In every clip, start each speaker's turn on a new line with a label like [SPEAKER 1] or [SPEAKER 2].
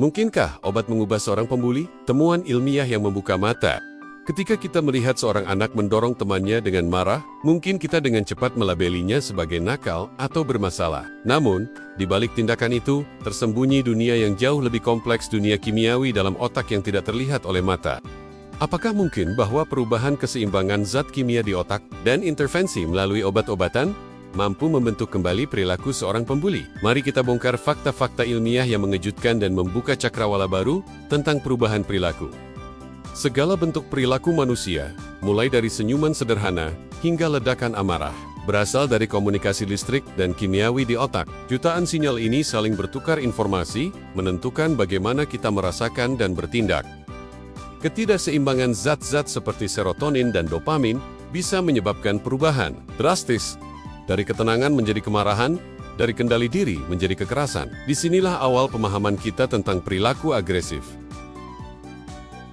[SPEAKER 1] Mungkinkah obat mengubah seorang pembuli? Temuan ilmiah yang membuka mata. Ketika kita melihat seorang anak mendorong temannya dengan marah, mungkin kita dengan cepat melabelinya sebagai nakal atau bermasalah. Namun, di balik tindakan itu, tersembunyi dunia yang jauh lebih kompleks, dunia kimiawi dalam otak yang tidak terlihat oleh mata. Apakah mungkin bahwa perubahan keseimbangan zat kimia di otak dan intervensi melalui obat-obatan mampu membentuk kembali perilaku seorang pembuli? Mari kita bongkar fakta-fakta ilmiah yang mengejutkan dan membuka cakrawala baru tentang perubahan perilaku. Segala bentuk perilaku manusia, mulai dari senyuman sederhana hingga ledakan amarah, berasal dari komunikasi listrik dan kimiawi di otak. Jutaan sinyal ini saling bertukar informasi, menentukan bagaimana kita merasakan dan bertindak. Ketidakseimbangan zat-zat seperti serotonin dan dopamin bisa menyebabkan perubahan drastis. Dari ketenangan menjadi kemarahan, dari kendali diri menjadi kekerasan. Disinilah awal pemahaman kita tentang perilaku agresif.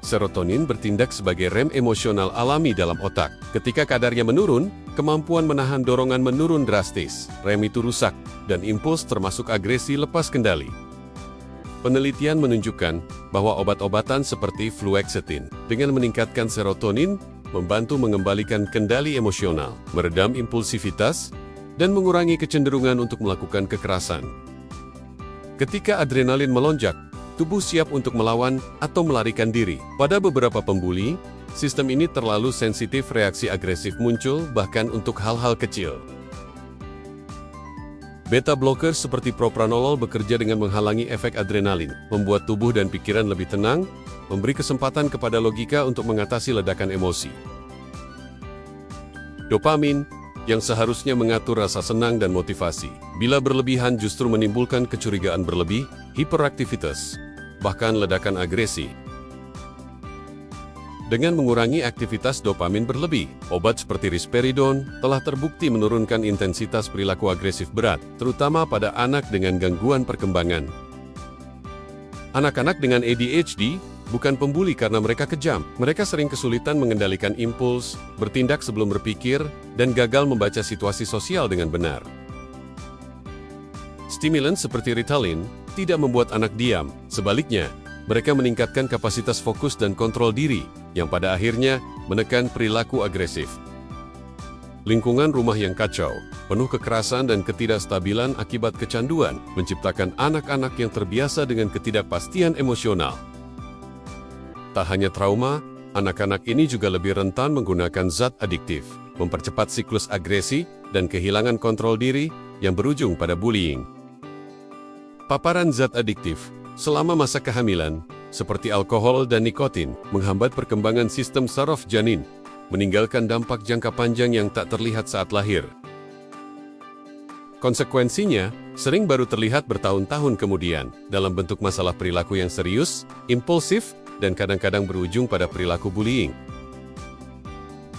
[SPEAKER 1] Serotonin bertindak sebagai rem emosional alami dalam otak. Ketika kadarnya menurun, kemampuan menahan dorongan menurun drastis. Rem itu rusak, dan impuls termasuk agresi lepas kendali. Penelitian menunjukkan bahwa obat-obatan seperti fluoxetine dengan meningkatkan serotonin membantu mengembalikan kendali emosional, meredam impulsivitas, dan mengurangi kecenderungan untuk melakukan kekerasan. Ketika adrenalin melonjak, tubuh siap untuk melawan atau melarikan diri. Pada beberapa pembuli, sistem ini terlalu sensitif, reaksi agresif muncul bahkan untuk hal-hal kecil. Beta blocker seperti propranolol bekerja dengan menghalangi efek adrenalin, membuat tubuh dan pikiran lebih tenang, memberi kesempatan kepada logika untuk mengatasi ledakan emosi. Dopamin, yang seharusnya mengatur rasa senang dan motivasi, bila berlebihan justru menimbulkan kecurigaan berlebih, hiperaktivitas, bahkan ledakan agresi. Dengan mengurangi aktivitas dopamin berlebih, obat seperti risperidon telah terbukti menurunkan intensitas perilaku agresif berat, terutama pada anak dengan gangguan perkembangan. Anak-anak dengan ADHD bukan pembuli karena mereka kejam. Mereka sering kesulitan mengendalikan impuls, bertindak sebelum berpikir, dan gagal membaca situasi sosial dengan benar. Stimulan seperti Ritalin tidak membuat anak diam. Sebaliknya, mereka meningkatkan kapasitas fokus dan kontrol diri, yang pada akhirnya menekan perilaku agresif. Lingkungan rumah yang kacau, penuh kekerasan dan ketidakstabilan akibat kecanduan, menciptakan anak-anak yang terbiasa dengan ketidakpastian emosional. Tak hanya trauma, anak-anak ini juga lebih rentan menggunakan zat adiktif, mempercepat siklus agresi, dan kehilangan kontrol diri yang berujung pada bullying. Paparan zat adiktif selama masa kehamilan, seperti alkohol dan nikotin, menghambat perkembangan sistem saraf janin, meninggalkan dampak jangka panjang yang tak terlihat saat lahir. Konsekuensinya, sering baru terlihat bertahun-tahun kemudian, dalam bentuk masalah perilaku yang serius, impulsif, dan kadang-kadang berujung pada perilaku bullying.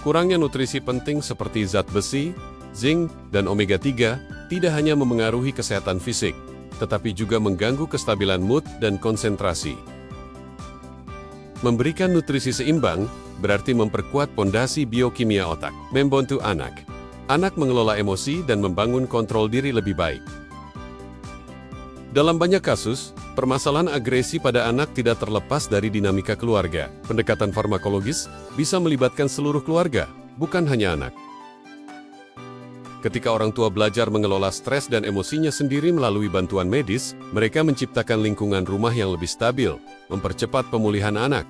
[SPEAKER 1] Kurangnya nutrisi penting seperti zat besi, zinc, dan omega-3 tidak hanya memengaruhi kesehatan fisik, tetapi juga mengganggu kestabilan mood dan konsentrasi. Memberikan nutrisi seimbang berarti memperkuat pondasi biokimia otak, membantu anak mengelola emosi dan membangun kontrol diri lebih baik. Dalam banyak kasus, permasalahan agresi pada anak tidak terlepas dari dinamika keluarga. Pendekatan farmakologis bisa melibatkan seluruh keluarga, bukan hanya anak. Ketika orang tua belajar mengelola stres dan emosinya sendiri melalui bantuan medis, mereka menciptakan lingkungan rumah yang lebih stabil, mempercepat pemulihan anak.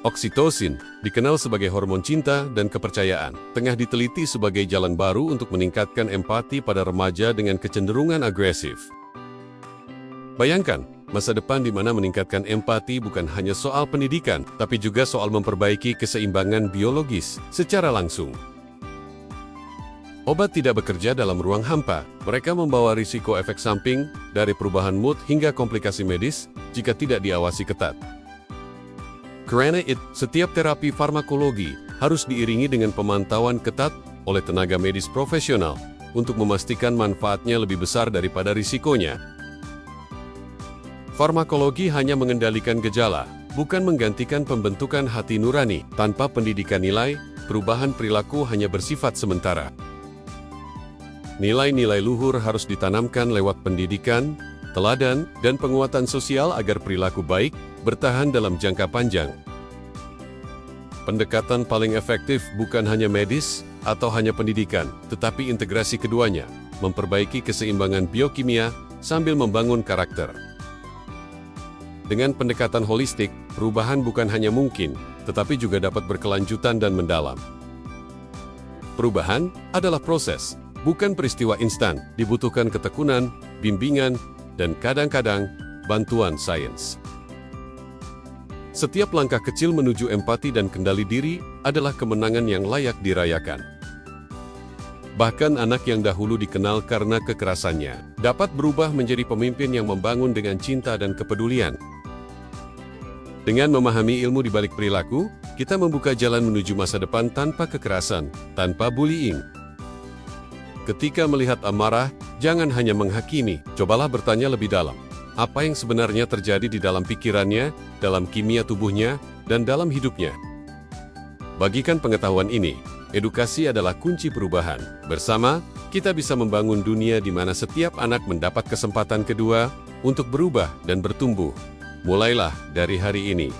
[SPEAKER 1] Oksitosin, dikenal sebagai hormon cinta dan kepercayaan, tengah diteliti sebagai jalan baru untuk meningkatkan empati pada remaja dengan kecenderungan agresif. Bayangkan, masa depan di mana meningkatkan empati bukan hanya soal pendidikan, tapi juga soal memperbaiki keseimbangan biologis secara langsung. Obat tidak bekerja dalam ruang hampa. Mereka membawa risiko efek samping, dari perubahan mood hingga komplikasi medis, jika tidak diawasi ketat. Karena itu, setiap terapi farmakologi harus diiringi dengan pemantauan ketat oleh tenaga medis profesional, untuk memastikan manfaatnya lebih besar daripada risikonya. Farmakologi hanya mengendalikan gejala, bukan menggantikan pembentukan hati nurani. Tanpa pendidikan nilai, perubahan perilaku hanya bersifat sementara. Nilai-nilai luhur harus ditanamkan lewat pendidikan, teladan, dan penguatan sosial agar perilaku baik bertahan dalam jangka panjang. Pendekatan paling efektif bukan hanya medis atau hanya pendidikan, tetapi integrasi keduanya, memperbaiki keseimbangan biokimia sambil membangun karakter. Dengan pendekatan holistik, perubahan bukan hanya mungkin, tetapi juga dapat berkelanjutan dan mendalam. Perubahan adalah proses, bukan peristiwa instan, dibutuhkan ketekunan, bimbingan, dan kadang-kadang bantuan sains. Setiap langkah kecil menuju empati dan kendali diri adalah kemenangan yang layak dirayakan. Bahkan anak yang dahulu dikenal karena kekerasannya dapat berubah menjadi pemimpin yang membangun dengan cinta dan kepedulian. Dengan memahami ilmu di balik perilaku, kita membuka jalan menuju masa depan tanpa kekerasan, tanpa bullying. Ketika melihat amarah, jangan hanya menghakimi, cobalah bertanya lebih dalam. Apa yang sebenarnya terjadi di dalam pikirannya, dalam kimia tubuhnya, dan dalam hidupnya. Bagikan pengetahuan ini, edukasi adalah kunci perubahan. Bersama, kita bisa membangun dunia di mana setiap anak mendapat kesempatan kedua untuk berubah dan bertumbuh. Mulailah dari hari ini.